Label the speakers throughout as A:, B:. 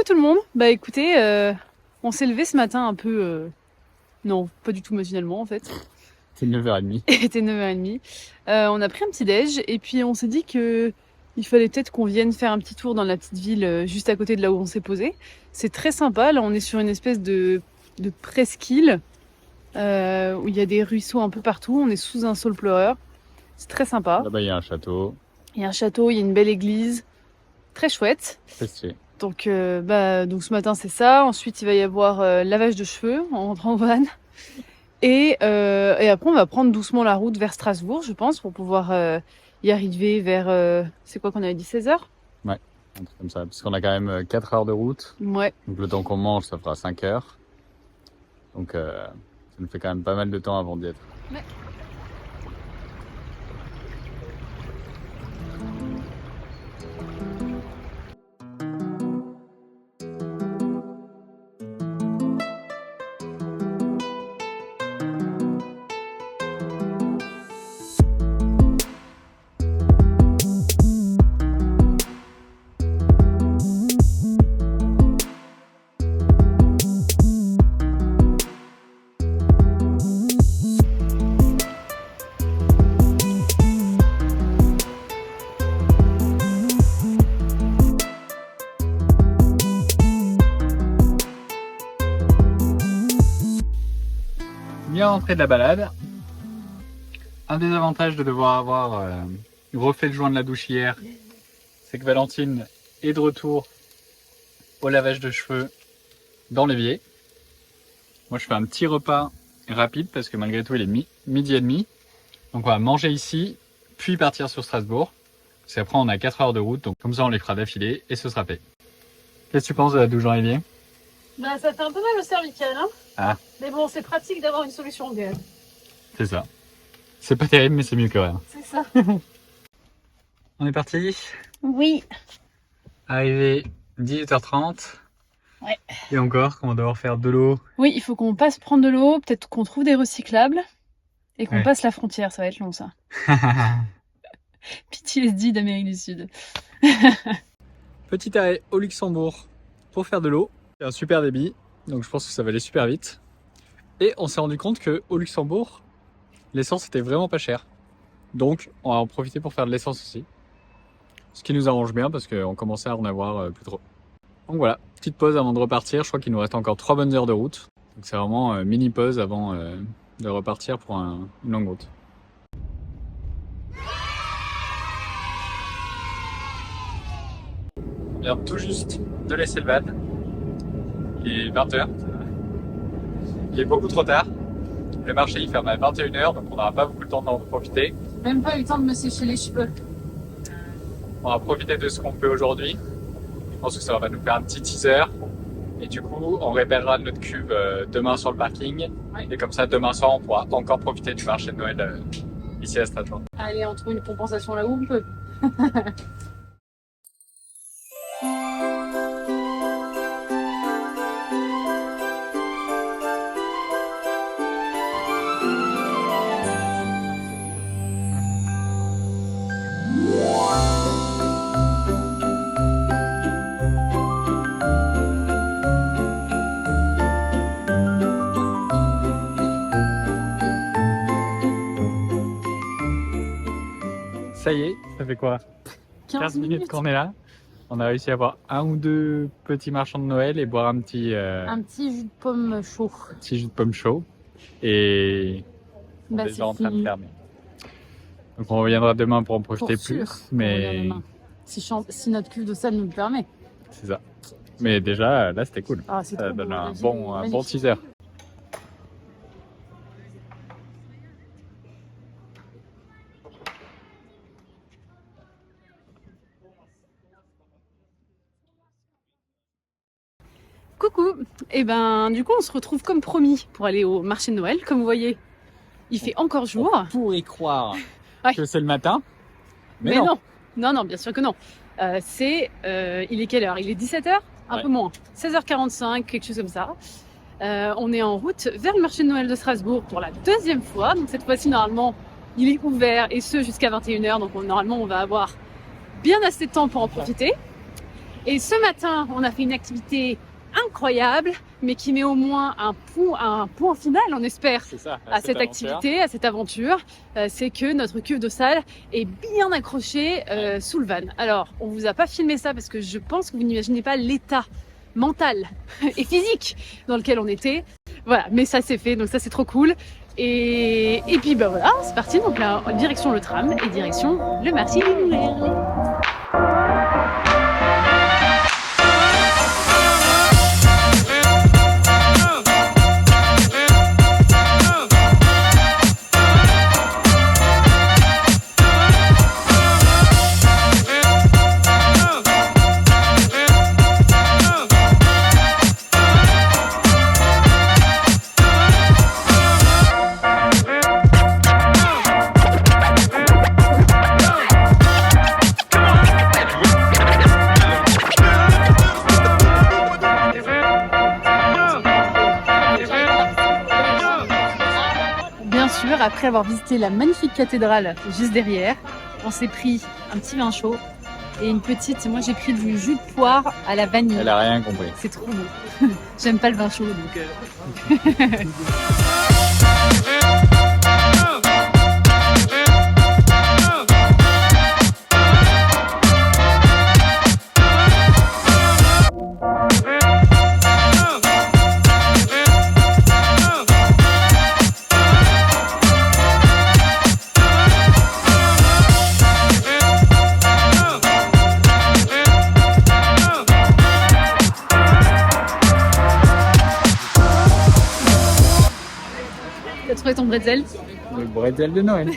A: Coucou tout le monde. Bah écoutez, on s'est levé ce matin un peu... Non, pas du tout machinalement en fait.
B: C'est 9h30.
A: Il était 9h30. On a pris un petit déj et puis on s'est dit que il fallait peut-être qu'on vienne faire un petit tour dans la petite ville juste à côté de là où on s'est posé. C'est très sympa. Là, on est sur une espèce de presqu'île où il y a des ruisseaux un peu partout. On est sous un saule pleureur. C'est très sympa.
B: Là-bas, il y a un château.
A: Il y a un château, il y a une belle église. Très chouette.
B: Très stylé.
A: Donc ce matin, c'est ça. Ensuite, il va y avoir lavage de cheveux en rentrant en van. Et après, on va prendre doucement la route vers Strasbourg, je pense, pour pouvoir y arriver vers... c'est quoi qu'on avait dit, 16h ?
B: Ouais, un truc comme ça. Parce qu'on a quand même 4 heures de route.
A: Ouais.
B: Donc le temps qu'on mange, ça fera 5 heures. Donc ça nous fait quand même pas mal de temps avant d'y être.
A: Ouais.
B: Bien rentré de la balade. Un des avantages de devoir avoir refait le joint de la douche hier, c'est que Valentine est de retour au lavage de cheveux dans l'évier. Moi, je fais un petit repas rapide parce que malgré tout, il est midi et demi. Donc, on va manger ici, puis partir sur Strasbourg. Parce qu'après, on a 4 heures de route, donc comme ça, on les fera d'affilée et ce sera fait. Qu'est-ce que tu penses de la douche dans l'évier ?
A: Bah, ça fait un peu mal au cervical, hein.
B: Ah.
A: Mais bon, c'est pratique d'avoir une solution en gaz.
B: C'est ça. C'est pas terrible, mais c'est mieux que rien.
A: C'est ça.
B: On est parti.
A: Oui.
B: Arrivé 18h30.
A: Ouais.
B: Et encore, on va devoir faire de l'eau.
A: Oui, il faut qu'on passe prendre de l'eau, peut-être qu'on trouve des recyclables et qu'on
B: Ouais.
A: passe la frontière, ça va être long ça. PTSD d'Amérique du Sud.
B: Petit arrêt au Luxembourg pour faire de l'eau. C'est un super débit, donc je pense que ça va aller super vite. Et on s'est rendu compte qu'au Luxembourg, l'essence était vraiment pas chère. Donc on va en profiter pour faire de l'essence aussi. Ce qui nous arrange bien parce qu'on commençait à en avoir plus trop. Donc voilà, petite pause avant de repartir. Je crois qu'il nous reste encore 3 bonnes heures de route. Donc c'est vraiment mini pause avant de repartir pour une longue route. On vient tout juste de laisser le van. Il est 20h. Il est beaucoup trop tard. Le marché il ferme à 21h, donc on n'aura pas beaucoup de temps d'en profiter.
A: Même pas eu le temps de me sécher les cheveux.
B: On va profiter de ce qu'on peut aujourd'hui. Je pense que ça va nous faire un petit teaser. Et du coup, on réparera notre cuve demain sur le parking.
A: Ouais.
B: Et comme ça, demain soir, on pourra encore profiter du marché de Noël ici à Strasbourg.
A: Allez, on trouve une compensation là où on peut.
B: Ça y est, ça fait quoi 15 minutes qu'on est là. On a réussi à avoir un ou deux petits marchands de Noël et boire un petit
A: jus de pomme chaud.
B: jus de pomme chaud. Et on
A: Bah,
B: est déjà
A: c'est
B: en train de
A: fini.
B: fermer. Donc on reviendra demain pour en profiter
A: Pour
B: plus.
A: sûr,
B: Mais
A: si notre cuve de sel nous le permet.
B: c'est ça. Mais déjà, là, c'était cool.
A: Ah, c'est
B: Ça
A: trop
B: donne
A: beau,
B: un
A: la vie
B: bon
A: est magnifique.
B: teaser.
A: Coucou. Et du coup, on se retrouve comme promis pour aller au marché de Noël. Comme vous voyez, il fait encore jour.
B: On pourrait croire
A: Ouais.
B: que c'est le matin. Mais
A: Mais
B: non.
A: non, bien sûr que non. Il est quelle heure ? Il est 17h ? Un
B: Ouais.
A: peu moins. 16h45, quelque chose comme ça. On est en route vers le marché de Noël de Strasbourg pour la deuxième fois. Donc cette fois-ci, normalement, il est ouvert et ce jusqu'à 21h. Donc normalement, on va avoir bien assez de temps pour en profiter. Et ce matin, on a fait une activité incroyable, mais qui met au moins un point final, on espère,
B: C'est ça,
A: à cette activité, à cette aventure. C'est que notre cuve de salle est bien accrochée sous le van. Alors, on vous a pas filmé ça parce que je pense que vous n'imaginez pas l'état mental et physique dans lequel on était. Voilà, mais ça c'est fait, donc ça c'est trop cool. Et puis bah voilà, c'est parti. Donc là, direction le tram et direction le marché des Noël. Bien sûr, après avoir visité la magnifique cathédrale juste derrière, on s'est pris un petit vin chaud et une petite. Moi, j'ai pris du jus de poire à la vanille.
B: Elle a rien compris.
A: C'est trop bon. J'aime pas le vin chaud, donc. T'as trouvé ton bretzel?
B: Le bretzel de Noël.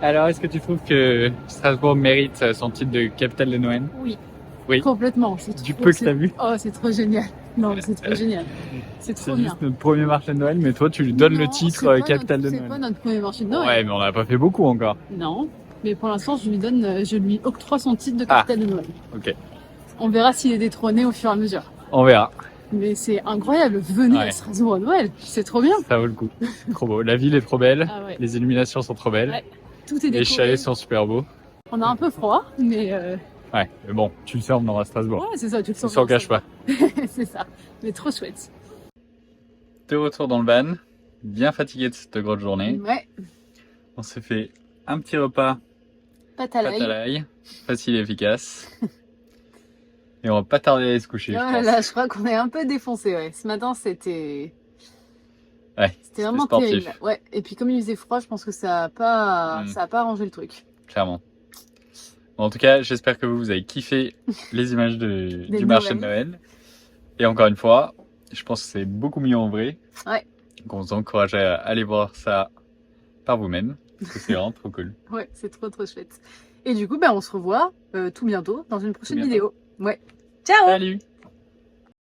B: Alors, est-ce que tu trouves que Strasbourg mérite son titre de capitale de Noël?
A: Oui.
B: Oui.
A: Complètement.
B: Du peu que t'as vu.
A: Oh, c'est trop génial. Non, c'est trop génial. C'est trop
B: C'est
A: bien.
B: juste notre premier marché de Noël, mais toi tu lui donnes
A: Non,
B: le
A: c'est
B: titre
A: pas
B: capitale de
A: C'est
B: Noël.
A: pas notre premier marché de Noël.
B: Ouais, mais on n'a pas fait beaucoup encore.
A: Non, mais pour l'instant, je lui octroie son titre de capitale de Noël.
B: Ok,
A: On verra s'il est détrôné au fur et à mesure.
B: on verra.
A: Mais c'est incroyable. Venez à Strasbourg à Noël. C'est trop bien.
B: Ça vaut le coup. Trop beau. La ville est trop belle.
A: Ah ouais.
B: Les illuminations sont trop belles.
A: Ouais. Tout est décoré.
B: Les chalets sont super beaux.
A: On a un peu froid, mais
B: Ouais, mais bon, tu le sais, on en à Strasbourg.
A: ouais, c'est ça. Tu le
B: On
A: sens.
B: s'en cache pas.
A: C'est ça. Mais trop chouette.
B: De retour dans le van, bien fatigué de cette grosse journée.
A: Ouais.
B: On s'est fait un petit repas
A: Pâte à
B: pâte à
A: l'ail.
B: l'ail, facile et efficace. Et on va pas tarder à aller se coucher, je pense.
A: Là, je crois qu'on est un peu défoncé. Ouais. Ce matin, c'était vraiment
B: sportif.
A: terrible. Ouais. Et puis comme il faisait froid, je pense que ça a pas arrangé le truc.
B: Clairement. Bon, en tout cas, j'espère que vous avez kiffé les images du marché de Noël. Et encore une fois, je pense que c'est beaucoup mieux en vrai.
A: Ouais.
B: Donc on vous encourage à aller voir ça par vous-même. Parce que c'est vraiment trop cool.
A: Ouais, c'est trop chouette. Et du coup, on se revoit tout bientôt dans une prochaine vidéo. Ouais. Ciao!
B: Salut!